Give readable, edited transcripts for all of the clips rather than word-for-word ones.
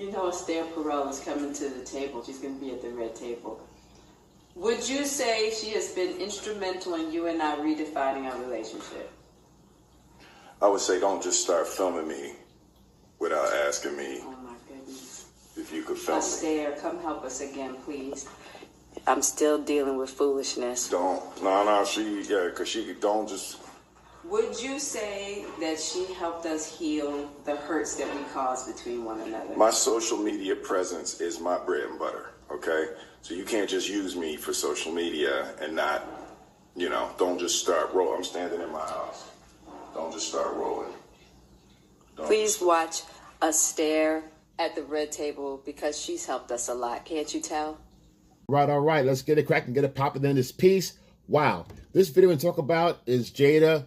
You know, Esther Perel is coming to the table. She's going to be at the red table. Would you say she has been instrumental in you and I redefining our relationship? I would say don't just start filming me without asking me. Oh my goodness. If you could film me. Esther, come help us again, please. I'm still dealing with foolishness. Because she don't just... Would you say that she helped us heal the hurts that we caused between one another? My social media presence is my bread and butter, okay? So you can't just use me for social media and not, don't just start rolling. I'm standing in my house. Don't just start rolling. Please watch us stare at the red table because she's helped us a lot. Can't you tell? All right. Let's get it cracking, get it popping in this piece. Wow. This video we talk about is Jada.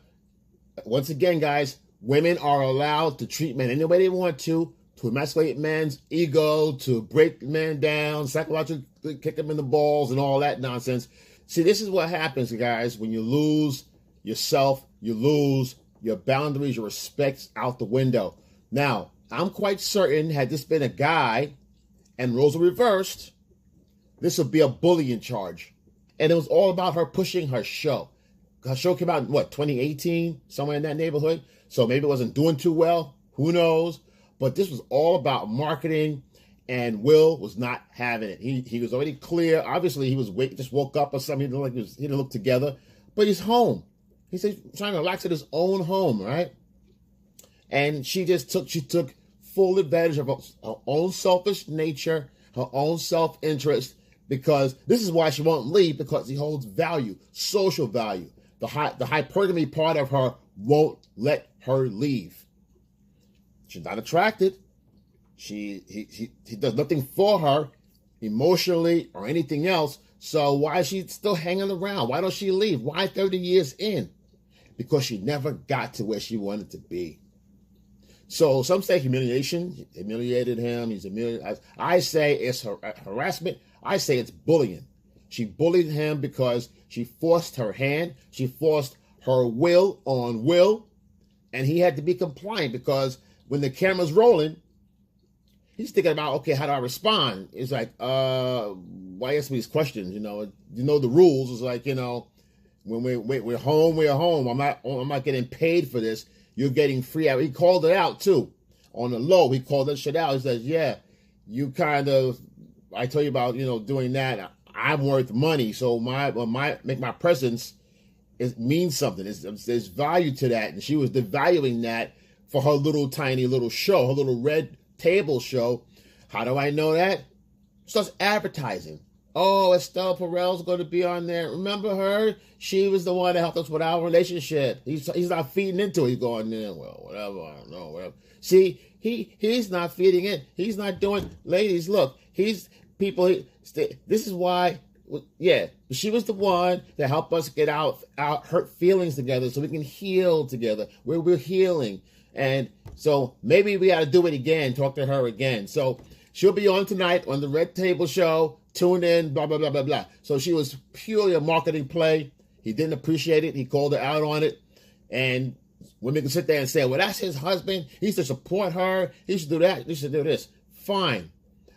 Once again, guys, women are allowed to treat men any way they want to emasculate men's ego, to break men down, psychologically kick them in the balls and all that nonsense. See, this is what happens, guys, when you lose yourself, you lose your boundaries, your respect's out the window. Now, I'm quite certain had this been a guy and roles were reversed, this would be a bullying charge. And it was all about her pushing her show. Her show came out in, 2018? Somewhere in that neighborhood. So maybe it wasn't doing too well. Who knows? But this was all about marketing, and Will was not having it. He was already clear. Obviously, he was just woke up or something. He didn't look together. But he's home. He's trying to relax at his own home, right? And she took full advantage of her own selfish nature, her own self-interest, because this is why she won't leave, because he holds value, social value. The hypergamy part of her won't let her leave. She's not attracted. He does nothing for her emotionally or anything else. So why is she still hanging around? Why don't she leave? Why 30 years in? Because she never got to where she wanted to be. So some say humiliation. Humiliated him. He's humiliated. I say it's harassment. I say it's bullying. She bullied him because she forced her hand. She forced her will on Will. And he had to be compliant because when the camera's rolling, he's thinking about, okay, how do I respond? It's like, why ask me these questions? You know the rules. It's like, when we're home, we're home. I'm not getting paid for this. You're getting free. He called it out too. On the low, he called that shit out. He says, yeah, you kind of, I tell you about, doing that. I'm worth money. So my presence means something. There's value to that. And she was devaluing that for her little tiny little show, her little red table show. How do I know that? Starts advertising. Oh, Estelle Perel's going to be on there. Remember her? She was the one that helped us with our relationship. He's not feeding into it. He's going there. Well, whatever. I don't know. Whatever. See, he's not feeding in. He's not doing. Ladies, look. This is why. Yeah, she was the one that helped us get out hurt feelings together, so we can heal together. We're healing. And so maybe we got to do it again, talk to her again. So she'll be on tonight on the Red Table Show. Tune in, blah, blah, blah, blah, blah. So she was purely a marketing play. He didn't appreciate it. He called her out on it. And women can sit there and say, well, that's his husband. He should support her. He should do that. He should do this. Fine.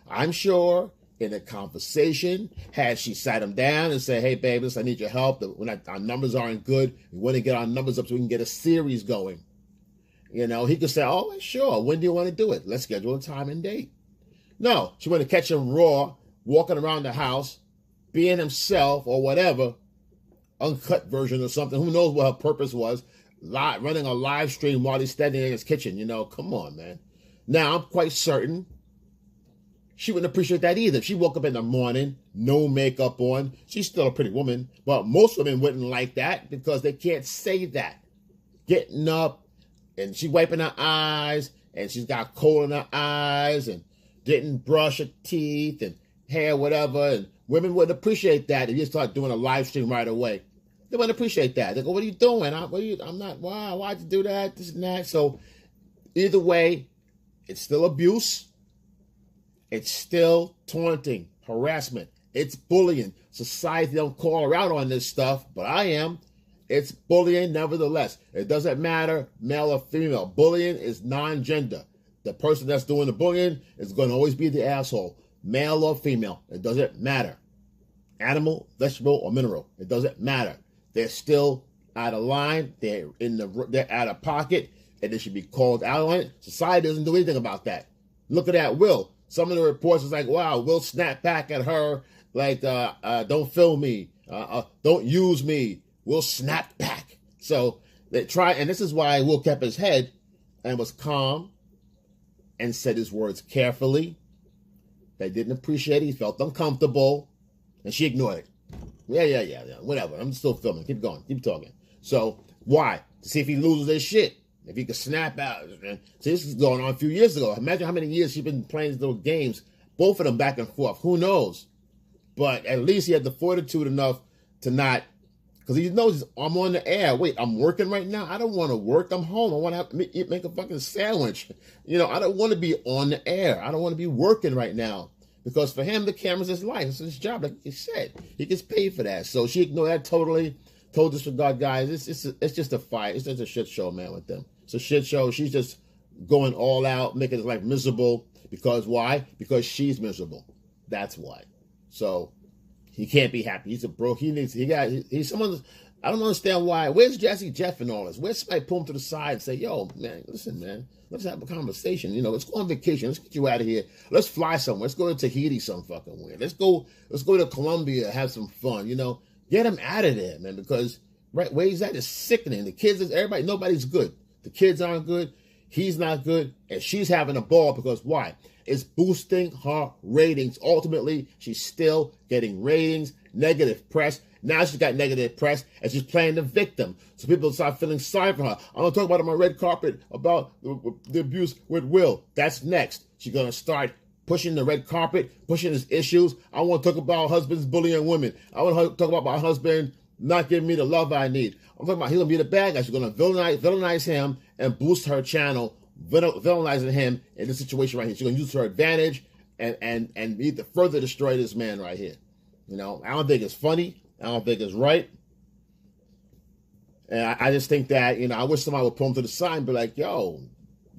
I'm sure in a conversation, had she sat him down and said, hey, babe, listen, I need your help. Our numbers aren't good. We want to get our numbers up so we can get a series going. He could say, oh, sure. When do you want to do it? Let's schedule a time and date. No, she wanted to catch him raw, walking around the house, being himself or whatever, uncut version or something. Who knows what her purpose was, running a live stream while he's standing in his kitchen. Come on, man. Now, I'm quite certain she wouldn't appreciate that either. If she woke up in the morning, no makeup on, she's still a pretty woman, but most women wouldn't like that because they can't say that. Getting up, and she's wiping her eyes, and she's got coal in her eyes, and didn't brush her teeth, and hair, whatever, and women wouldn't appreciate that if you start doing a live stream right away. They wouldn't appreciate that. They go, what are you doing? Why'd you do that, this and that? So either way, it's still abuse. It's still taunting, harassment. It's bullying. Society don't call her out on this stuff, but I am. It's bullying nevertheless. It doesn't matter, male or female. Bullying is non-gender. The person that's doing the bullying is going to always be the asshole, male or female. It doesn't matter. Animal, vegetable, or mineral. It doesn't matter. They're still out of line. They're out of pocket, and they should be called out on it. Society doesn't do anything about that. Look at that, Will. Some of the reports is like, wow, Will snapped back at her like, don't film me, don't use me. Will snapped back. So they try, and this is why Will kept his head and was calm and said his words carefully. They didn't appreciate it. He felt uncomfortable, and she ignored it. Yeah. Whatever. I'm still filming. Keep going. Keep talking. So why? To see if he loses his shit. If he could snap out. See, this is going on a few years ago. Imagine how many years she's been playing these little games. Both of them back and forth. Who knows? But at least he had the fortitude enough to not, because he knows I'm on the air. Wait, I'm working right now? I don't want to work. I'm home. I want to have to make a fucking sandwich. I don't want to be on the air. I don't want to be working right now. Because for him, the camera's his life. It's his job, like he said. He gets paid for that. So she ignored that totally. Told disregard, guys. It's just a fight. It's just a shit show, man, with them. It's a shit show. She's just going all out, making his life miserable. Because why? Because she's miserable. That's why. So he can't be happy. He's a broke. He's someone. I don't understand why. Where's Jazzy Jeff and all this? Where's somebody pull him to the side and say, yo, man, listen, man, let's have a conversation. Let's go on vacation. Let's get you out of here. Let's fly somewhere. Let's go to Tahiti some fucking way. Let's go to Colombia, have some fun, Get him out of there, man, because right where he's at is sickening. The kids, everybody, nobody's good. The kids aren't good. He's not good. And she's having a ball because why? It's boosting her ratings. Ultimately, she's still getting ratings, negative press. Now she's got negative press and she's playing the victim. So people start feeling sorry for her. I'm going to talk about on my red carpet about the abuse with Will. That's next. She's going to start pushing the red carpet, pushing his issues. I want to talk about husbands bullying women. I want to talk about my husband not giving me the love I need. I'm talking about he's going to be the bad guy. She's going to villainize him and boost her channel, villainizing him in this situation right here. She's going to use her advantage and need to further destroy this man right here. I don't think it's funny. I don't think it's right. And I just think that, I wish somebody would pull him to the side and be like, yo,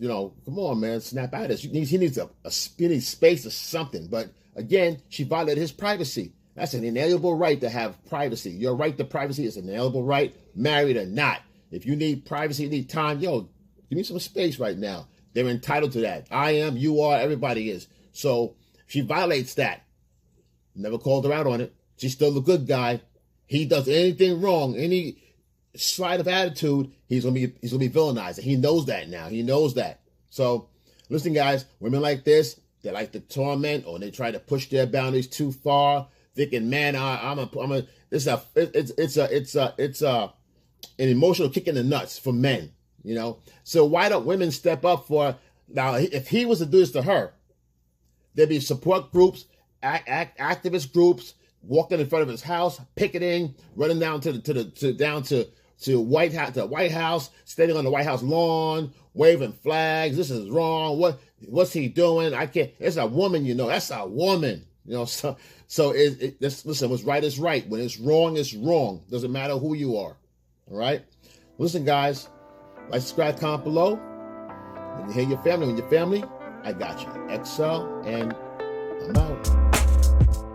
come on, man, snap out of this. He needs space or something. But again, she violated his privacy. That's an inalienable right to have privacy. Your right to privacy is an inalienable right, married or not. If you need privacy, you need time, yo, give me some space right now. They're entitled to that. I am, you are, everybody is. So she violates that. Never called her out on it. She's still the good guy. He does anything wrong, any slight of attitude, he's gonna be villainized. He knows that now. He knows that. So, listen, guys, women like this, they like to torment or they try to push their boundaries too far, thinking, man, it's an emotional kick in the nuts for men, So why don't women step up for now? If he was to do this to her, there'd be support groups, activist groups, walking in front of his house, picketing, running down to the White House, standing on the White House lawn, waving flags. This is wrong. What's he doing? I can't. It's a woman, That's a woman, So listen. What's right is right. When it's wrong. Doesn't matter who you are. All right. Listen, guys. Like, subscribe, comment below. When you hear your family, I got you. XL, and I'm out.